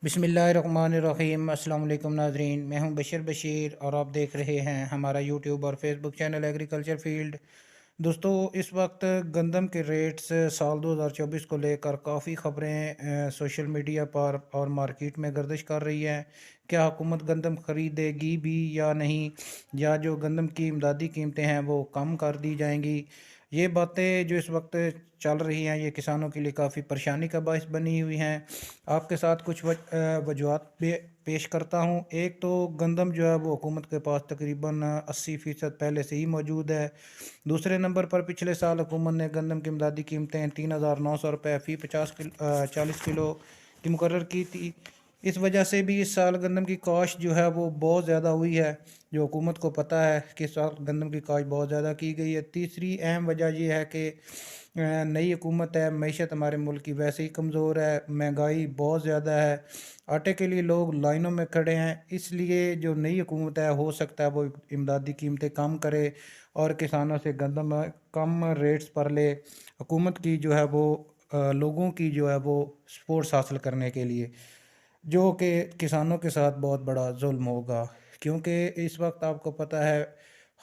बिस्मिल्लाहिर्रहमानिर्रहीम। अस्सलाम वालेकुम नाज़रीन, मैं हूं बशीर और आप देख रहे हैं हमारा यूट्यूब और फेसबुक चैनल एग्रीकल्चर फील्ड। दोस्तों, इस वक्त गंदम के रेट्स साल 2024 को लेकर काफ़ी ख़बरें सोशल मीडिया पर और मार्केट में गर्दिश कर रही हैं। क्या हुकूमत गंदम ख़रीदेगी भी या नहीं, या जो गंदम की इमदादी कीमतें हैं वो कम कर दी जाएंगी। ये बातें जो इस वक्त चल रही हैं, ये किसानों के लिए काफ़ी परेशानी का बायस बनी हुई हैं। आपके साथ कुछ वजूहत पेश करता हूँ। एक तो गंदम जो है वो हुकूमत के पास तकरीबन 80% पहले से ही मौजूद है। दूसरे नंबर पर पिछले साल हुकूमत ने गंदम की इमदादी कीमतें 3,900 रुपये फ़ी 40 किलो की मुकर्रर की थी। इस वजह से भी इस साल गंदम की काश्त जो है वो बहुत ज़्यादा हुई है। जो हुकूमत को पता है कि इस साल गंदम की काश्त बहुत ज़्यादा की गई है। तीसरी अहम वजह ये है कि नई हुकूमत है, मईशत हमारे मुल्क की वैसे ही कमज़ोर है, महंगाई बहुत ज़्यादा है, आटे के लिए लोग लाइनों में खड़े हैं। इसलिए जो नई हुकूमत है, हो सकता है वो इमदादी कीमतें कम करे और किसानों से गंदम कम रेट्स पर ले। हुकूमत की जो है वो लोगों की जो है वो सपोर्ट्स हासिल करने के लिए, जो कि किसानों के साथ बहुत बड़ा जुल्म होगा। क्योंकि इस वक्त आपको पता है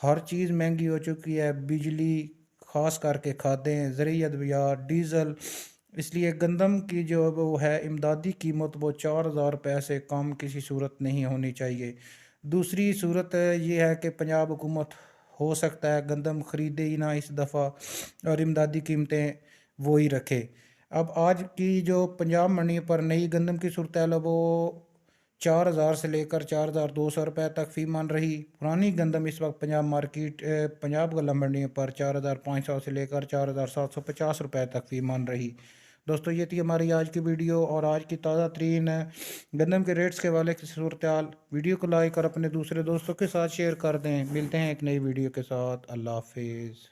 हर चीज़ महंगी हो चुकी है, बिजली, ख़ास करके खादें, ज़रूरी अद्वियात, डीज़ल। इसलिए गंदम की जो वो है इमदादी कीमत वो 4,000 रुपये से कम किसी सूरत नहीं होनी चाहिए। दूसरी सूरत ये है कि पंजाब हुकूमत हो सकता है गंदम ख़रीदे ही ना इस दफ़ा और इमदादी कीमतें वो ही रखे। अब आज की जो पंजाब मंडी पर नई गंदम की सूरत है वो 4,000 से लेकर 4,200 रुपये तक फ़ी मन रही। पुरानी गंदम इस वक्त पंजाब मार्केट पंजाब गला मंडी पर 4,500 से लेकर 4,750 रुपये तक फ़ी मन रही। दोस्तों, ये थी हमारी आज की वीडियो और आज की ताज़ा तरीन गंदम के रेट्स के वाले की सूरत हाल। वीडियो को लाइक और अपने दूसरे दोस्तों के साथ शेयर कर दें। मिलते हैं एक नई वीडियो के साथ। अल्लाह हाफिज़।